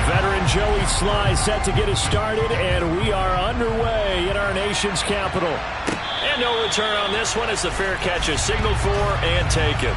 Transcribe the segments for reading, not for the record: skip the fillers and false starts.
Veteran Joey Sly set to get us started, and we are underway in our nation's capital. And no return on this one as the fair catch is signaled for and taken.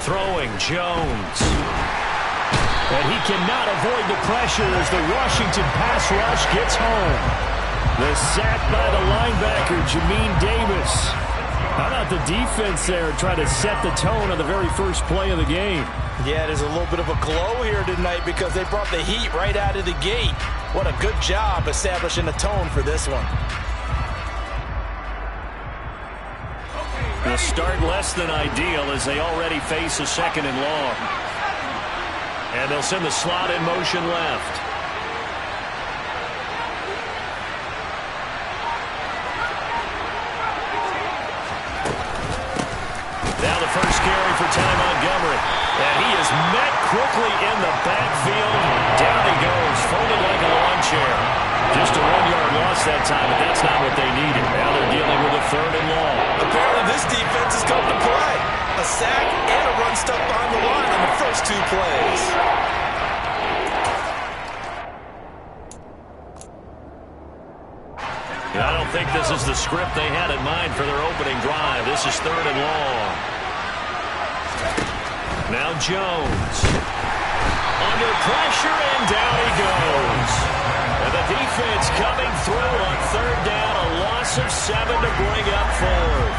Throwing Jones. And he cannot avoid the pressure as the Washington pass rush gets home. The sack by the linebacker, Jamin Davis. How about the defense there trying to set the tone on the very first play of the game? Yeah, there's a little bit of a glow here tonight because they brought the heat right out of the gate. What a good job establishing the tone for this one. The start less than ideal as they already face a second and long. And they'll send the slot in motion left. Now the first carry for Ty Montgomery. And he is met quickly in the backfield. Down he goes, folded like a lawn chair. Just a 1-yard loss that time, but that's not what they needed. Now they're dealing with a third and long. Apparently this defense has come to play. A sack and a run stuck behind the line on the first two plays. I don't think this is the script they had in mind for their opening drive. This is third and long. Now Jones. Under pressure, and down he goes. And the defense coming through on third down. A loss of 7 to bring up fourth.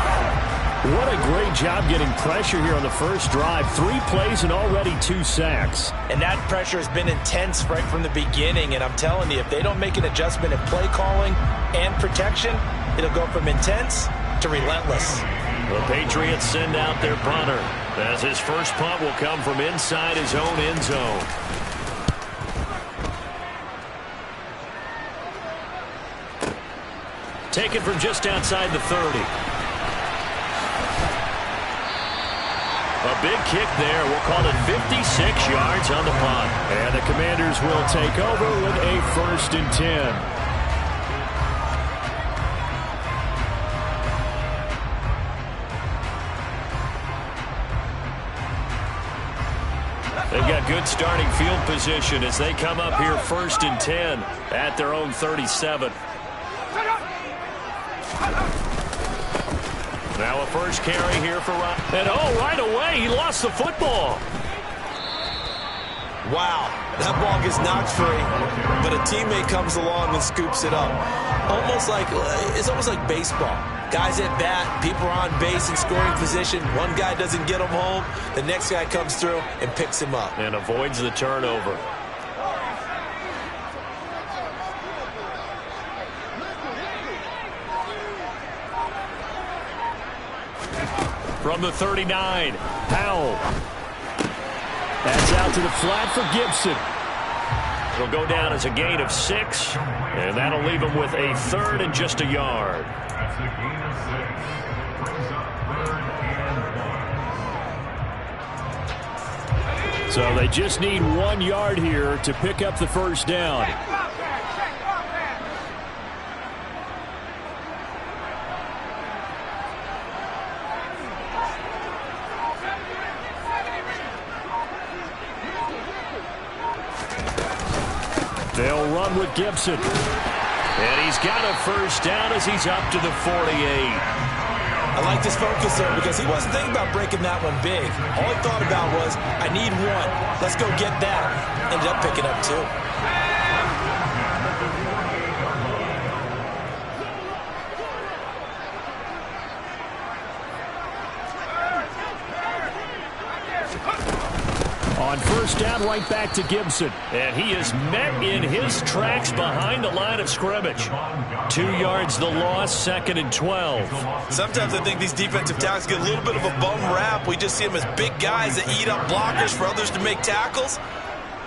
What a great job getting pressure here on the first drive. 3 plays and already 2 sacks. And that pressure has been intense right from the beginning. And I'm telling you, if they don't make an adjustment in play calling and protection, it'll go from intense to relentless. The Patriots send out their punter, as his first punt will come from inside his own end zone. Taken from just outside the 30. A big kick there. We'll call it 56 yards on the punt. And the Commanders will take over with a 1st and 10. They've got good starting field position as they come up here 1st and 10 at their own 37. Now a first carry here for Ryan. And right away, he lost the football. Wow, that ball gets knocked free, but a teammate comes along and scoops it up. It's almost like baseball. Guys at bat, people are on base in scoring position. One guy doesn't get him home. The next guy comes through and picks him up. And avoids the turnover. From the 39, Howell. That's out to the flat for Gibson. It'll go down as a gain of 6, and that'll leave him with a 3rd and just a yard. That's a gain of 6. Brings up 3rd and 1. So they just need 1 yard here to pick up the first down. They'll run with Gibson. And he's got a first down as he's up to the 48. I like this focus there because he wasn't thinking about breaking that one big. All he thought about was, I need 1. Let's go get that. Ended up picking up 2. On first down, right back to Gibson. And he is met in his tracks behind the line of scrimmage. 2 yards the loss, 2nd and 12. Sometimes I think these defensive tackles get a little bit of a bum rap. We just see them as big guys that eat up blockers for others to make tackles.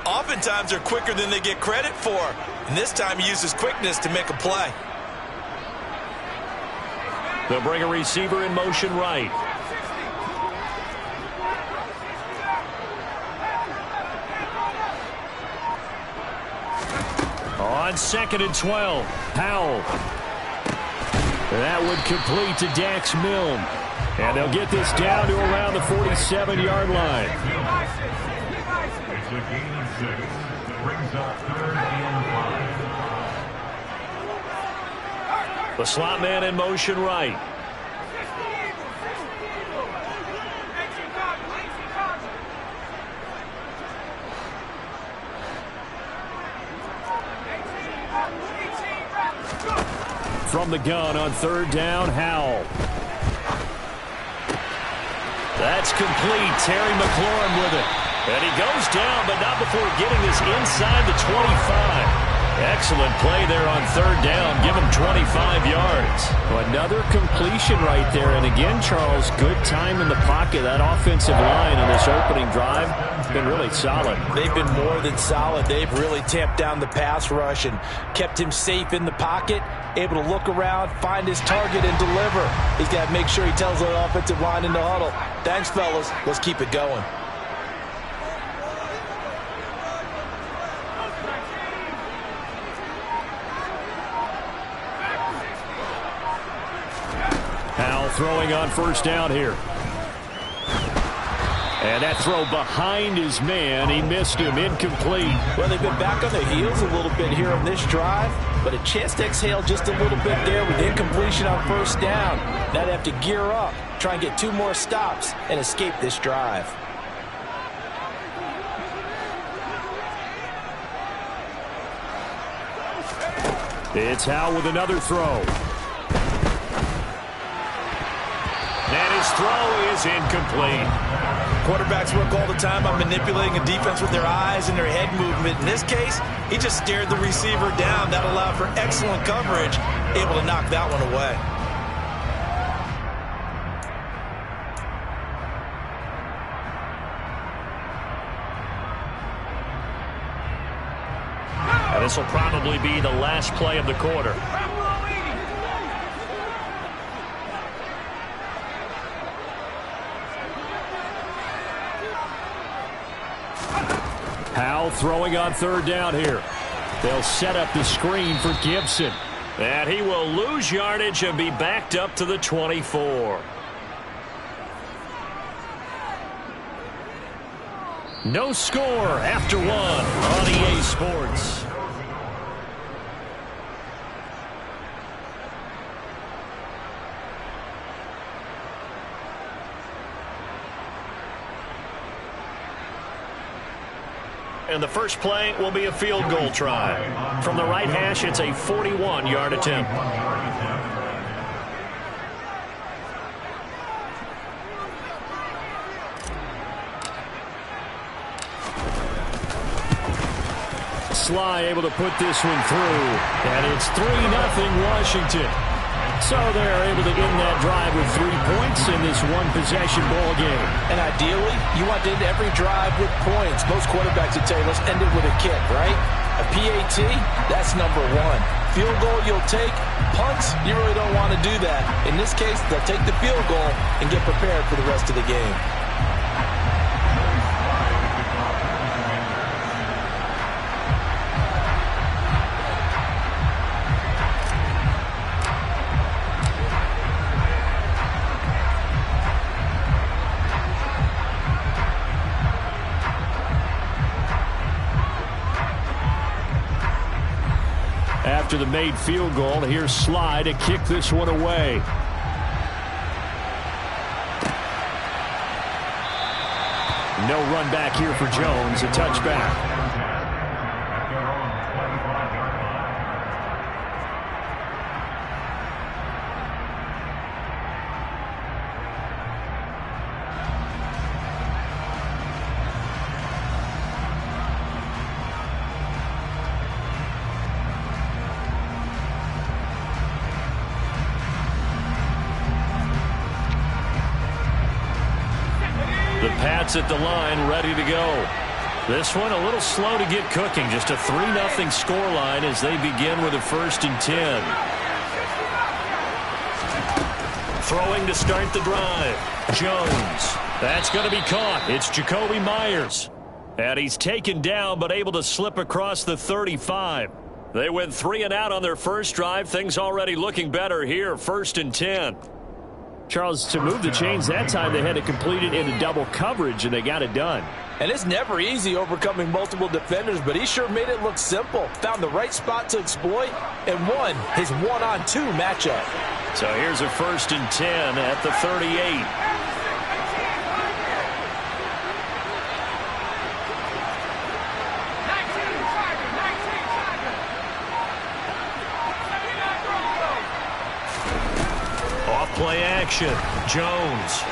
Oftentimes they're quicker than they get credit for. And this time he uses quickness to make a play. They'll bring a receiver in motion right. On 2nd and 12, Howell. That would complete to Dax Milne. And they'll get this down to around the 47-yard line. It's a gain of 6. Brings up 3rd and 5. The slot man in motion right. From the gun on 3rd down, Howell. That's complete. Terry McLaurin with it. And he goes down, but not before getting this inside the 25. Excellent play there on 3rd down. Give him 25 yards. Well, another completion right there. And again, Charles, good time in the pocket. That offensive line on this opening drive has been really solid. They've been more than solid. They've really tamped down the pass rush and kept him safe in the pocket, able to look around, find his target, and deliver. He's got to make sure he tells the offensive line in the huddle, thanks, fellas. Let's keep it going. Howell throwing on first down here. And that throw behind his man. He missed him. Incomplete. Well, they've been back on their heels a little bit here on this drive, but a chance to exhale just a little bit there with incompletion on first down. Now they have to gear up, try and get 2 more stops, and escape this drive. It's Howell with another throw. And his throw is incomplete. Quarterbacks work all the time on manipulating a defense with their eyes and their head movement. In this case, he just stared the receiver down. That allowed for excellent coverage, able to knock that one away. And this will probably be the last play of the quarter. Howell throwing on third down here. They'll set up the screen for Gibson. And he will lose yardage and be backed up to the 24. No score after one on EA Sports. And the first play will be a field goal try. From the right hash, it's a 41-yard attempt. Sly able to put this one through. And it's 3-0 Washington. So they're able to end that drive with 3 points in this one-possession ball game. And ideally, you want to end every drive with points. Most quarterbacks would tell you, let's end it with a kick, right? A PAT, that's number one. Field goal you'll take. Punts, you really don't want to do that. In this case, they'll take the field goal and get prepared for the rest of the game. After the made field goal, here's Sly to kick this one away. No run back here for Jones, a touchback. The Pats at the line, ready to go. This one a little slow to get cooking. Just a 3-0 scoreline as they begin with a 1st and 10. Throwing to start the drive. Jones. That's going to be caught. It's Jakobi Meyers. And he's taken down but able to slip across the 35. They went 3 and out on their first drive. Things already looking better here. 1st and 10. Charles, to move the chains that time, they had to complete it into double coverage, and they got it done. And it's never easy overcoming multiple defenders, but he sure made it look simple. Found the right spot to exploit and won his 1-on-2 matchup. So here's a 1st and 10 at the 38. Play action. Jones.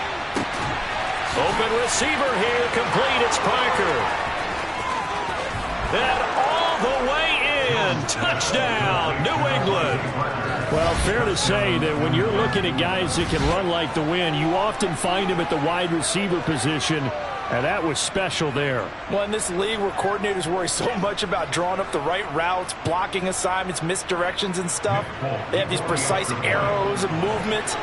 Open receiver here. Complete. It's Parker. And all the way in. Touchdown, New England. Well, fair to say that when you're looking at guys that can run like the wind, you often find them at the wide receiver position, and that was special there. Well, in this league where coordinators worry so much about drawing up the right routes, blocking assignments, misdirections and stuff, they have these precise arrows and movements.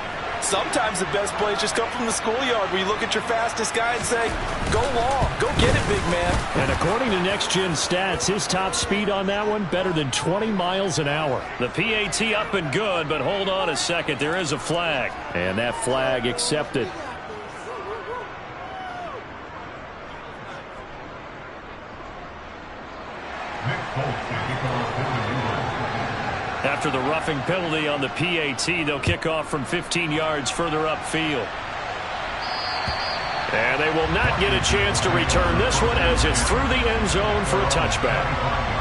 Sometimes the best plays just come from the schoolyard where you look at your fastest guy and say, go long, go get it, big man. And according to Next Gen Stats, his top speed on that one, better than 20 miles an hour. The PAT up and good, but hold on a second. There is a flag. And that flag accepted. After the roughing penalty on the PAT, they'll kick off from 15 yards further upfield. And they will not get a chance to return this one as it's through the end zone for a touchback.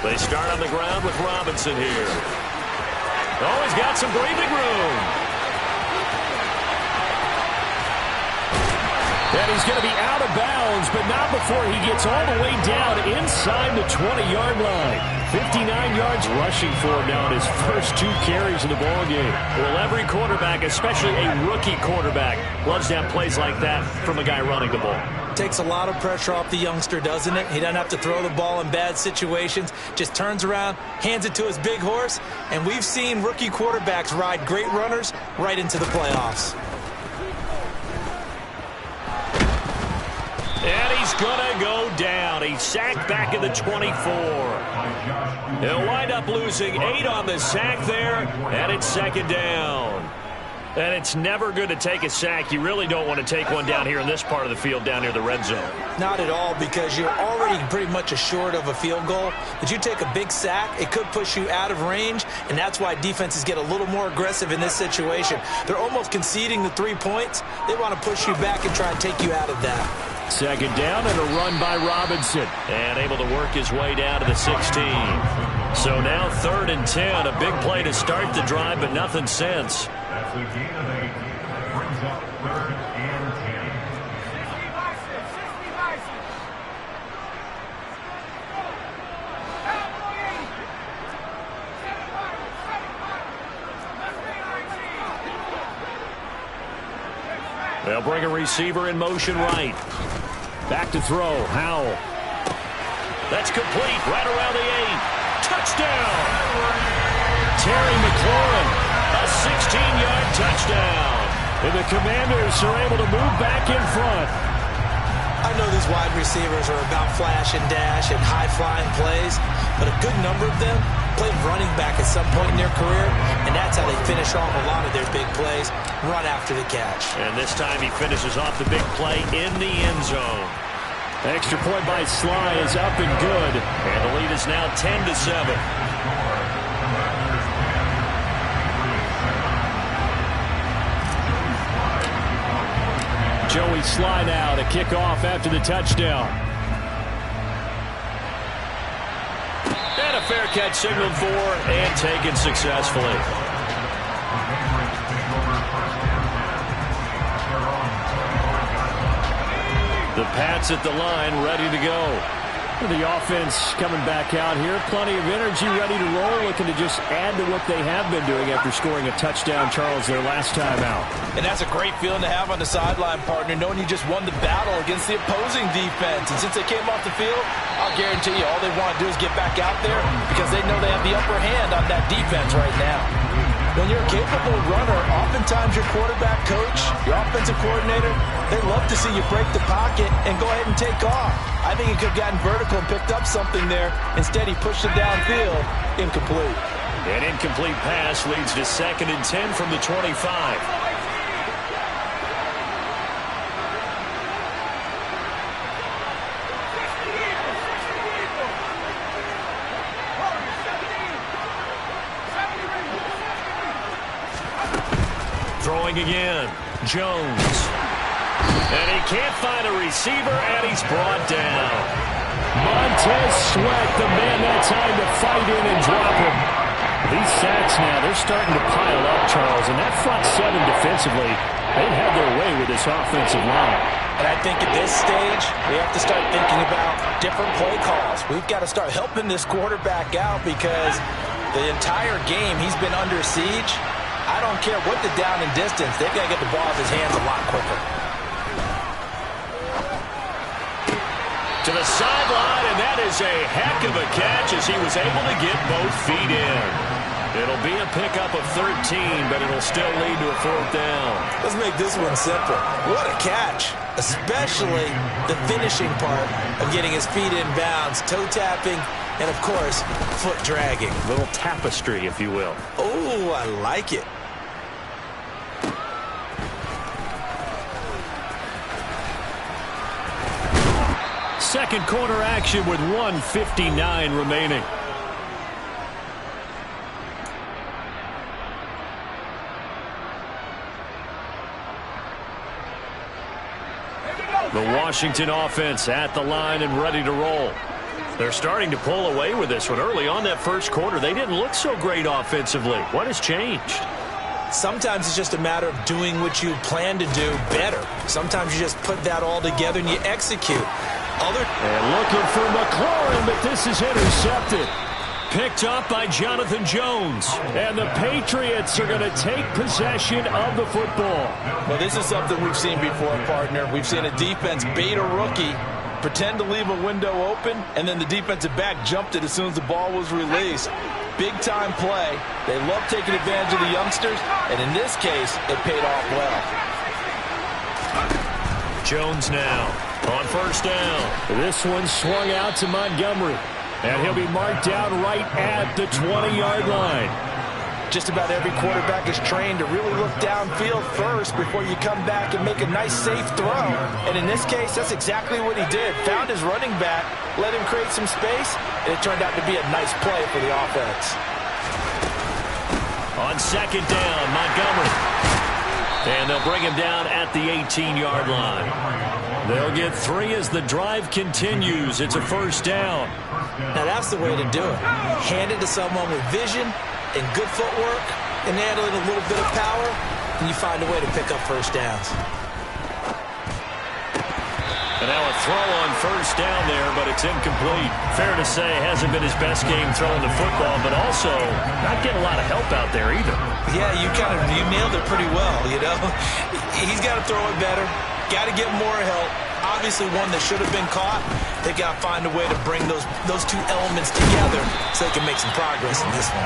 They start on the ground with Robinson here. Oh, he's got some breathing room. And he's going to be out of bounds, but not before he gets all the way down inside the 20-yard line. 59 yards rushing for him now in his first 2 carries of the ballgame. Well, every quarterback, especially a rookie quarterback, loves to have plays like that from a guy running the ball. Takes a lot of pressure off the youngster, doesn't it? He doesn't have to throw the ball in bad situations. Just turns around, hands it to his big horse, and we've seen rookie quarterbacks ride great runners right into the playoffs. And he's going to go down. He's sacked back at the 24. He'll wind up losing 8 on the sack there, and it's second down. And it's never good to take a sack. You really don't want to take one down here in this part of the field down near the red zone. Not at all, because you're already pretty much assured of a field goal. But you take a big sack, it could push you out of range, and that's why defenses get a little more aggressive in this situation. They're almost conceding the 3 points. They want to push you back and try and take you out of that. Second down and a run by Robinson. And able to work his way down to the 16. So now 3rd and 10. A big play to start the drive, but nothing since. That's a gain of 8. Brings up 3rd and 10. They'll bring a receiver in motion right. Back to throw. Howell. That's complete. Right around the 8. Touchdown. Terry McLaurin. A 16-yard touchdown. And the Commanders are able to move back in front. I know these wide receivers are about flash and dash and high-flying plays, but a good number of them played running back at some point in their career, and that's how they finish off a lot of their big plays, run after the catch. And this time he finishes off the big play in the end zone. Extra point by Sly is up and good, and the lead is now 10-7. Joey Sly now to kick off after the touchdown. And a fair catch signaled for and taken successfully. The Pats at the line, ready to go. The offense coming back out here. Plenty of energy, ready to roll, looking to just add to what they have been doing after scoring a touchdown, Charles, their last time out. And that's a great feeling to have on the sideline, partner, knowing you just won the battle against the opposing defense. And since they came off the field, I'll guarantee you all they want to do is get back out there because they know they have the upper hand on that defense right now. When you're a capable runner, oftentimes your quarterback coach, your offensive coordinator, they love to see you break the pocket and go ahead and take off. I think he could have gotten vertical and picked up something there. Instead, he pushed it downfield. Incomplete. An incomplete pass leads to 2nd and 10 from the 25. Throwing again, Jones. And he can't find a receiver, and he's brought down. Montez Sweat, the man that time to fight in and drop him. These sacks now, they're starting to pile up, Charles, and that front 7 defensively, they had their way with this offensive line. And I think at this stage, we have to start thinking about different play calls. We've got to start helping this quarterback out because the entire game he's been under siege. I don't care what the down and distance. They've got to get the ball out of his hands a lot quicker. To the sideline, and that is a heck of a catch as he was able to get both feet in. It'll be a pickup of 13, but it'll still lead to a 4th down. Let's make this one simple. What a catch, especially the finishing part of getting his feet in bounds, toe tapping, and, of course, foot dragging. A little tapestry, if you will. Oh, I like it. Second quarter action with 1:59 remaining. The Washington offense at the line and ready to roll. They're starting to pull away with this one. Early on that first quarter, they didn't look so great offensively. What has changed? Sometimes it's just a matter of doing what you plan to do better. Sometimes you just put that all together and you execute. And looking for McLaurin, but this is intercepted. Picked up by Jonathan Jones. And the Patriots are going to take possession of the football. Well, this is something we've seen before, partner. We've seen a defense bait a rookie, pretend to leave a window open, and then the defensive back jumped it as soon as the ball was released. Big-time play. They love taking advantage of the youngsters, and in this case, it paid off well. Jones now on first down. This one swung out to Montgomery, and he'll be marked down right at the 20-yard line. Just about every quarterback is trained to really look downfield first before you come back and make a nice, safe throw. And in this case, that's exactly what he did. Found his running back, let him create some space, and it turned out to be a nice play for the offense. On second down, Montgomery. And they'll bring him down at the 18-yard line. They'll get 3 as the drive continues. It's a first down. Now that's the way to do it. Hand it to someone with vision and good footwork, and add in a little bit of power, and you find a way to pick up first downs. And now a throw on first down there, but it's incomplete. Fair to say, hasn't been his best game throwing the football, but also not getting a lot of help out there either. Yeah, you nailed it pretty well, you know. He's got to throw it better, got to get more help. Obviously one that should have been caught. They got to find a way to bring those two elements together so they can make some progress in this one.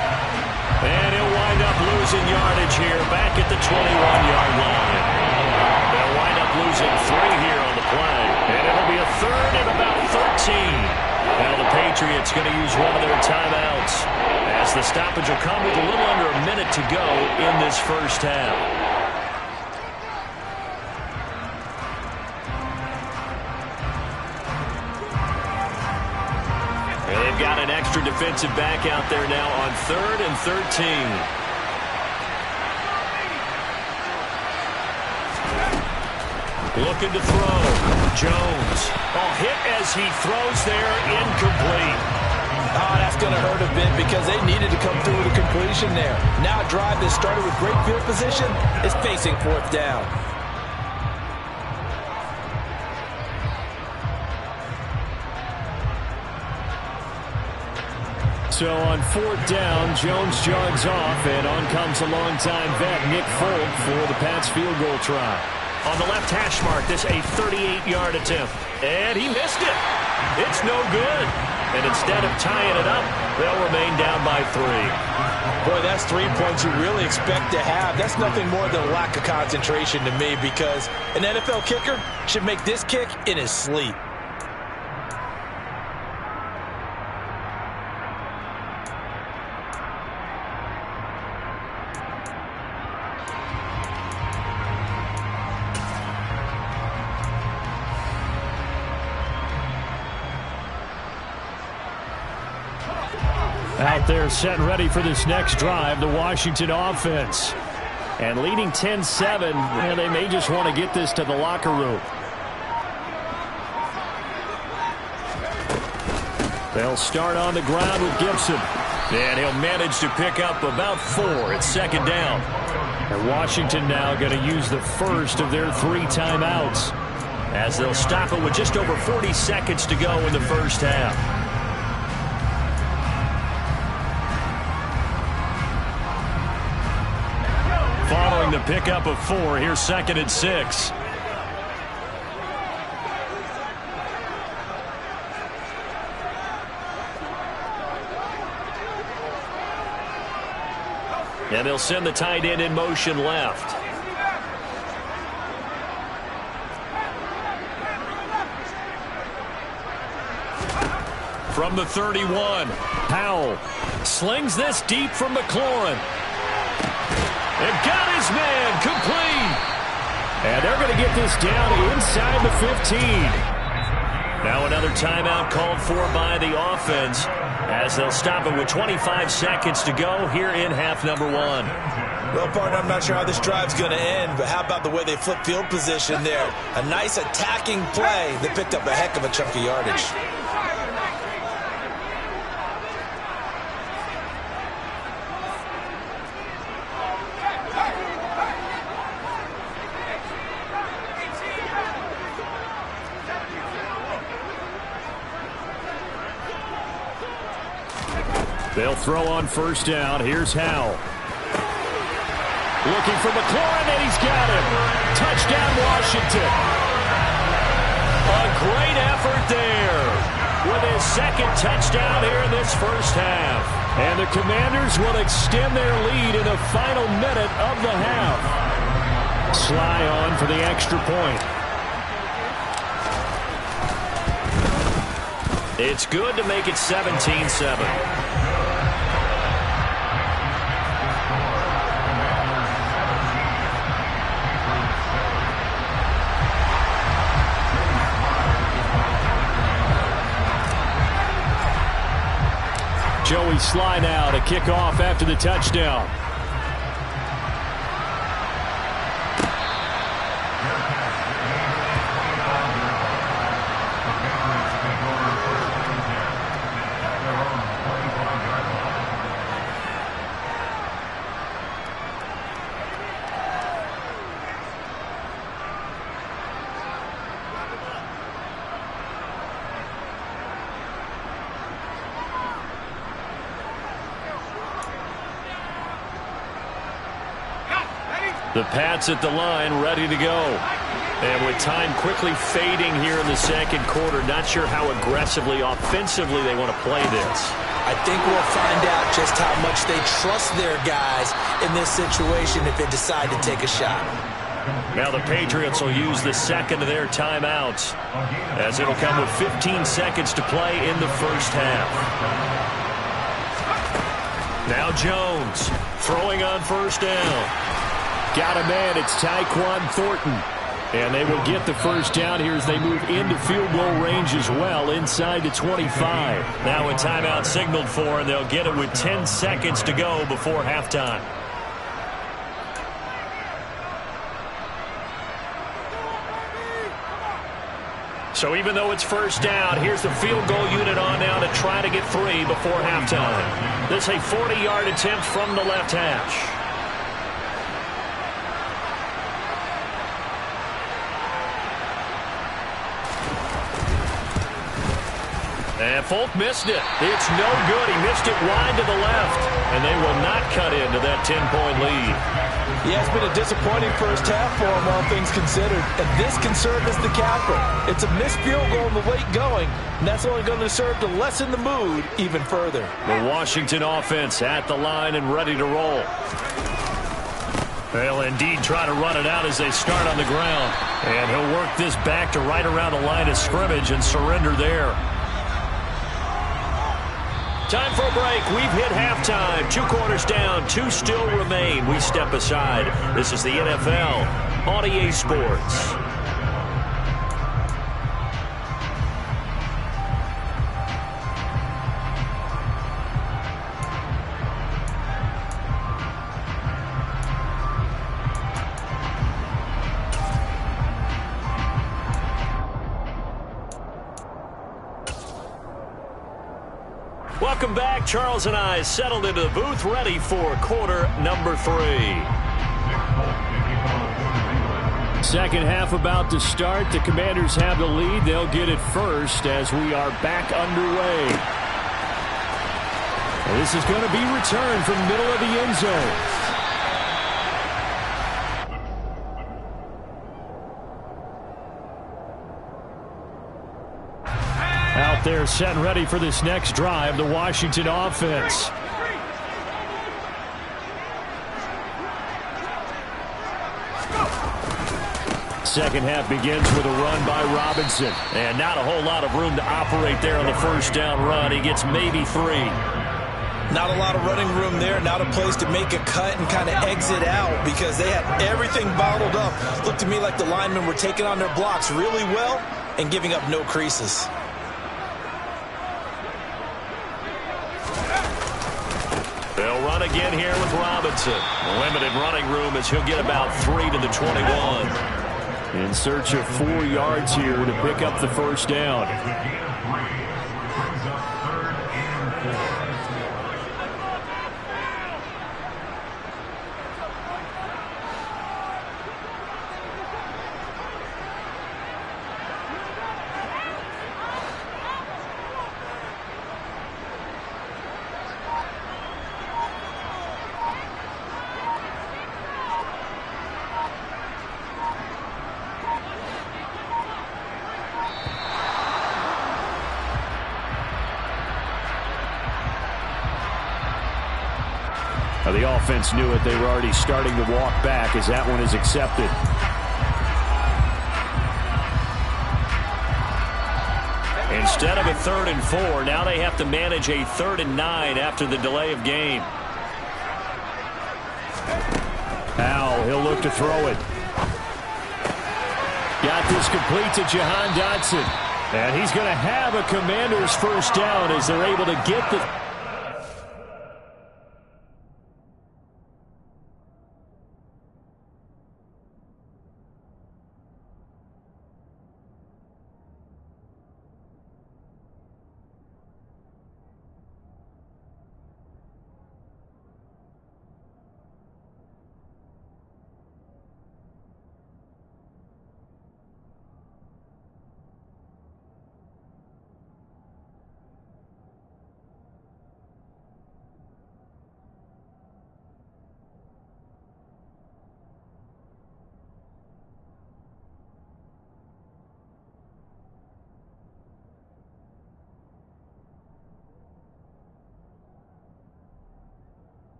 And he'll wind up losing yardage here back at the 21-yard line. They'll wind up losing 3 here on the play. And it'll be a third and about 13. Now the Patriots going to use one of their timeouts as the stoppage will come with a little under a minute to go in this first half. They've got an extra defensive back out there now on 3rd and 13. Looking to throw. Jones. Hit as he throws there. Incomplete. Oh, that's going to hurt a bit because they needed to come through with a completion there. Now a drive that started with great field position is facing 4th down. So on 4th down, Jones jogs off, and on comes a longtime vet, Nick Folk, for the Pats field goal try. On the left hash mark, this a 38-yard attempt. And he missed it. It's no good. And instead of tying it up, they'll remain down by 3. Boy, that's 3 points you really expect to have. That's nothing more than a lack of concentration to me because an NFL kicker should make this kick in his sleep. Out there set and ready for this next drive, the Washington offense. And leading 10-7, and they may just want to get this to the locker room. They'll start on the ground with Gibson. And he'll manage to pick up about 4 at 2nd down. And Washington now going to use the first of their 3 timeouts, as they'll stop it with just over 40 seconds to go in the first half. Following the pickup of 4, here's 2nd and 6. And they'll send the tight end in motion left. From the 31, Powell slings this deep from McLaurin. And got his man complete. And they're going to get this down inside the 15. Now another timeout called for by the offense, as they'll stop it with 25 seconds to go here in half number 1. Well, partner, I'm not sure how this drive's going to end, but how about the way they flip field position there? A nice attacking play that picked up a heck of a chunk of yardage. They'll throw on first down. Here's Howell. Looking for McLaurin, and he's got him. Touchdown, Washington. A great effort there with his second touchdown here in this first half. And the Commanders will extend their lead in the final minute of the half. Sly on for the extra point. It's good to make it 17-7. Joey Sly now to kick off after the touchdown. The Pats at the line, ready to go. And with time quickly fading here in the second quarter, not sure how aggressively, offensively they want to play this. I think we'll find out just how much they trust their guys in this situation if they decide to take a shot. Now the Patriots will use the second of their timeouts, as it'll come with 15 seconds to play in the first half. Now Jones throwing on first down. Got a man, it's Tyquan Thornton. And they will get the first down here as they move into field goal range as well, inside the 25. Now a timeout signaled for, and they'll get it with 10 seconds to go before halftime. So even though it's first down, here's the field goal unit on now to try to get 3 before halftime. This is a 40-yard attempt from the left hash. And Folk missed it. It's no good. He missed it wide to the left. And they will not cut into that 10-point lead. Yeah, it's been a disappointing first half for him, all things considered. And this can serve as the capper. It's a missed field goal in the late going, and that's only going to serve to lessen the mood even further. The Washington offense at the line and ready to roll. They'll indeed try to run it out as they start on the ground. And he'll work this back to right around the line of scrimmage and surrender there. Time for a break. We've hit halftime. 2 quarters down. 2 still remain. We step aside. This is the NFL on EA Sports. Welcome back. Charles and I settled into the booth, ready for quarter number 3. Second half about to start. The Commanders have the lead. They'll get it first as we are back underway. And this is going to be returned from the middle of the end zone. Out there set and ready for this next drive, the Washington offense. Second half begins with a run by Robinson. And not a whole lot of room to operate there on the first down run. He gets maybe 3. Not a lot of running room there. Not a place to make a cut and kind of exit out because they had everything bottled up. Looked to me like the linemen were taking on their blocks really well and giving up no creases. They'll run again here with Robinson. Limited running room as he'll get about 3 to the 21. In search of 4 yards here to pick up the first down. The offense knew it. They were already starting to walk back as that one is accepted. Instead of a 3rd and 4, now they have to manage a 3rd and 9 after the delay of game. Now he'll look to throw it. Got this complete to Jahan Dotson. And he's going to have a Commanders first down as they're able to get the...